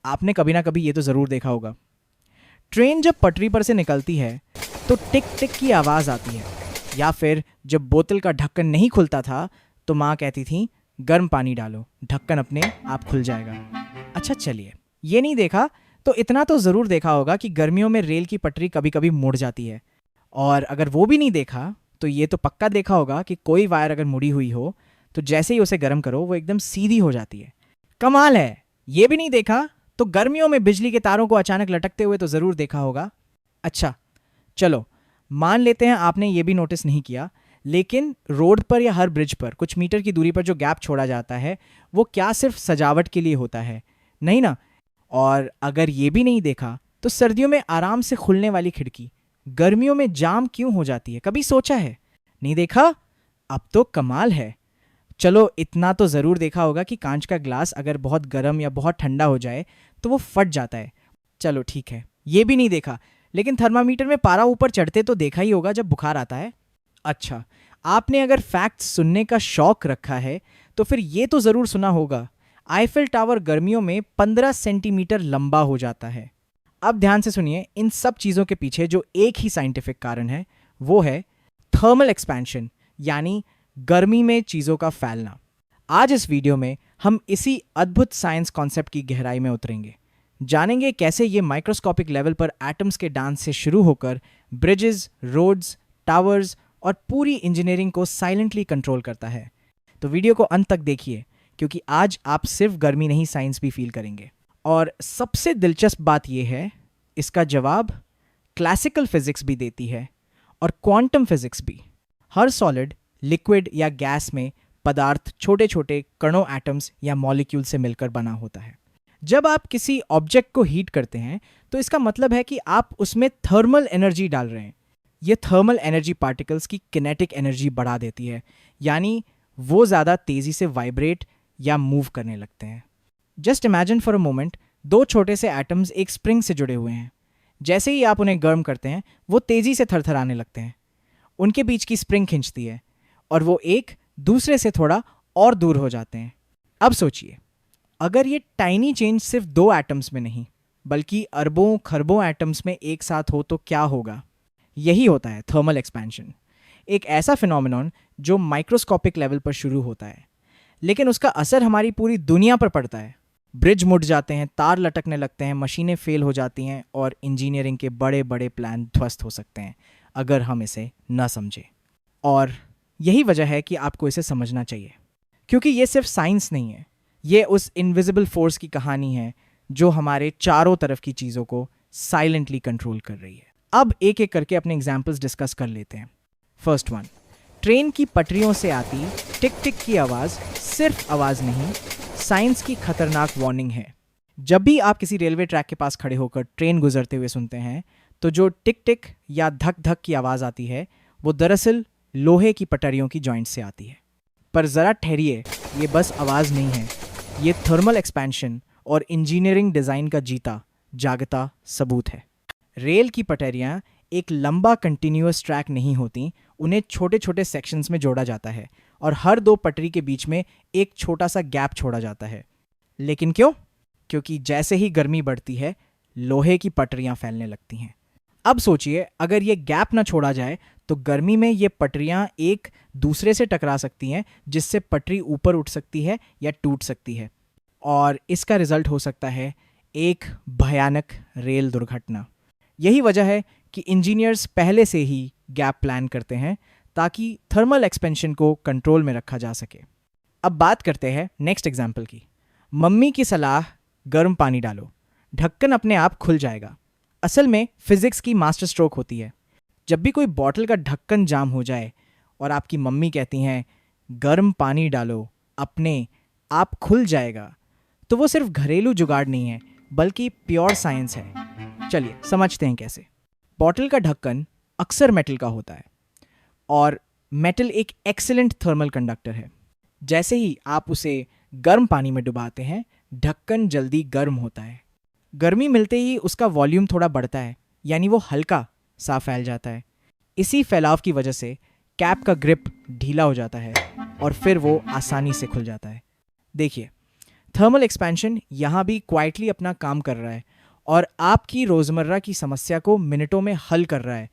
आपने कभी ना कभी ये तो ज़रूर देखा होगा। ट्रेन जब पटरी पर से निकलती है तो टिक टिक की आवाज़ आती है, या फिर जब बोतल का ढक्कन नहीं खुलता था तो माँ कहती थी गर्म पानी डालो, ढक्कन अपने आप खुल जाएगा। अच्छा चलिए, ये नहीं देखा तो इतना तो ज़रूर देखा होगा कि गर्मियों में रेल की पटरी कभी कभी मुड़ जाती है। और अगर वो भी नहीं देखा तो ये तो पक्का देखा होगा कि कोई वायर अगर मुड़ी हुई हो तो जैसे ही उसे गर्म करो वो एकदम सीधी हो जाती है। कमाल है। ये भी नहीं देखा तो गर्मियों में बिजली के तारों को अचानक लटकते हुए तो ज़रूर देखा होगा। अच्छा चलो, मान लेते हैं आपने ये भी नोटिस नहीं किया, लेकिन रोड पर या हर ब्रिज पर कुछ मीटर की दूरी पर जो गैप छोड़ा जाता है वो क्या सिर्फ सजावट के लिए होता है? नहीं ना। और अगर ये भी नहीं देखा तो सर्दियों में आराम से खुलने वाली खिड़की गर्मियों में जाम क्यों हो जाती है? कभी सोचा है? नहीं देखा? अब तो कमाल है। चलो, इतना तो ज़रूर देखा होगा कि कांच का ग्लास अगर बहुत गर्म या बहुत ठंडा हो जाए तो वो फट जाता है। चलो ठीक है, ये भी नहीं देखा, लेकिन थर्मामीटर में पारा ऊपर चढ़ते तो देखा ही होगा जब बुखार आता है। अच्छा, आपने अगर फैक्ट्स सुनने का शौक रखा है तो फिर ये तो ज़रूर सुना होगा, आईफिल टावर गर्मियों में 15 सेंटीमीटर लंबा हो जाता है। अब ध्यान से सुनिए, इन सब चीज़ों के पीछे जो एक ही साइंटिफिक कारण है वो है थर्मल एक्सपेंशन, यानी गर्मी में चीज़ों का फैलना। आज इस वीडियो में हम इसी अद्भुत साइंस कॉन्सेप्ट की गहराई में उतरेंगे, जानेंगे कैसे ये माइक्रोस्कोपिक लेवल पर एटम्स के डांस से शुरू होकर ब्रिजेस, रोड्स, टावर्स और पूरी इंजीनियरिंग को साइलेंटली कंट्रोल करता है। तो वीडियो को अंत तक देखिए, क्योंकि आज आप सिर्फ गर्मी नहीं, साइंस भी फील करेंगे। और सबसे दिलचस्प बात यह है, इसका जवाब क्लासिकल फिजिक्स भी देती है और क्वांटम फिजिक्स भी। हर सॉलिड, लिक्विड या गैस में पदार्थ छोटे छोटे कणों, एटम्स या मॉलिक्यूल से मिलकर बना होता है। जब आप किसी ऑब्जेक्ट को हीट करते हैं तो इसका मतलब है कि आप उसमें थर्मल एनर्जी डाल रहे हैं। ये थर्मल एनर्जी पार्टिकल्स की किनेटिक एनर्जी बढ़ा देती है, यानी वो ज़्यादा तेज़ी से वाइब्रेट या मूव करने लगते हैं। Just imagine for a moment, दो छोटे से एटम्स एक स्प्रिंग से जुड़े हुए हैं। जैसे ही आप उन्हें गर्म करते हैं वो तेज़ी से थरथराने लगते हैं। उनके बीच की स्प्रिंग खिंचती है और वो एक दूसरे से थोड़ा और दूर हो जाते हैं। अब सोचिए, अगर ये टाइनी चेंज सिर्फ दो एटम्स में नहीं बल्कि अरबों खरबों एटम्स में एक साथ हो तो क्या होगा? यही होता है थर्मल एक्सपेंशन, एक ऐसा फिनोमेनॉन जो माइक्रोस्कोपिक लेवल पर शुरू होता है, लेकिन उसका असर हमारी पूरी दुनिया पर पड़ता है। ब्रिज मुड़ जाते हैं, तार लटकने लगते हैं, मशीनें फेल हो जाती हैं और इंजीनियरिंग के बड़े बड़े प्लान ध्वस्त हो सकते हैं अगर हम इसे न समझें। और यही वजह है कि आपको इसे समझना चाहिए, क्योंकि ये सिर्फ साइंस नहीं है, ये उस इनविजिबल फोर्स की कहानी है जो हमारे चारों तरफ की चीज़ों को साइलेंटली कंट्रोल कर रही है। अब एक एक करके अपने एग्जाम्पल्स डिस्कस कर लेते हैं। फर्स्ट वन, ट्रेन की पटरियों से आती टिक टिक की आवाज़ सिर्फ आवाज़ नहीं, साइंस की खतरनाक वार्निंग है। जब भी आप किसी रेलवे ट्रैक के पास खड़े होकर ट्रेन गुजरते हुए सुनते हैं तो जो टिक टिक या धक धक की आवाज़ आती है वो दरअसल लोहे की पटरियों की जॉइंट से आती है। पर ज़रा ठहरिए, ये बस आवाज़ नहीं है, ये थर्मल एक्सपेंशन और इंजीनियरिंग डिज़ाइन का जीता जागता सबूत है। रेल की पटरियाँ एक लंबा कंटिन्यूअस ट्रैक नहीं होती, उन्हें छोटे छोटे सेक्शंस में जोड़ा जाता है और हर दो पटरी के बीच में एक छोटा सा गैप छोड़ा जाता है। लेकिन क्यों? क्योंकि जैसे ही गर्मी बढ़ती है लोहे की पटरियाँ फैलने लगती हैं। अब सोचिए, अगर ये गैप ना छोड़ा जाए तो गर्मी में ये पटरियाँ एक दूसरे से टकरा सकती हैं, जिससे पटरी ऊपर उठ सकती है या टूट सकती है, और इसका रिजल्ट हो सकता है एक भयानक रेल दुर्घटना। यही वजह है कि इंजीनियर्स पहले से ही गैप प्लान करते हैं ताकि थर्मल एक्सपेंशन को कंट्रोल में रखा जा सके। अब बात करते हैं नेक्स्ट एग्जाम्पल की। मम्मी की सलाह, गर्म पानी डालो, ढक्कन अपने आप खुल जाएगा, असल में फिजिक्स की मास्टर स्ट्रोक होती है। जब भी कोई बॉटल का ढक्कन जाम हो जाए और आपकी मम्मी कहती हैं गर्म पानी डालो, अपने आप खुल जाएगा, तो वो सिर्फ घरेलू जुगाड़ नहीं है बल्कि प्योर साइंस है। चलिए समझते हैं कैसे। बॉटल का ढक्कन अक्सर मेटल का होता है और मेटल एक एक्सीलेंट थर्मल कंडक्टर है। जैसे ही आप उसे गर्म पानी में डुबाते हैं ढक्कन जल्दी गर्म होता है। गर्मी मिलते ही उसका वॉल्यूम थोड़ा बढ़ता है, यानी वो हल्का सा फैल जाता है। इसी फैलाव की वजह से कैप का ग्रिप ढीला हो जाता है और फिर वो आसानी से खुल जाता है। देखिए, थर्मल एक्सपेंशन यहाँ भी क्वाइटली अपना काम कर रहा है और आपकी रोज़मर्रा की समस्या को मिनटों में हल कर रहा है।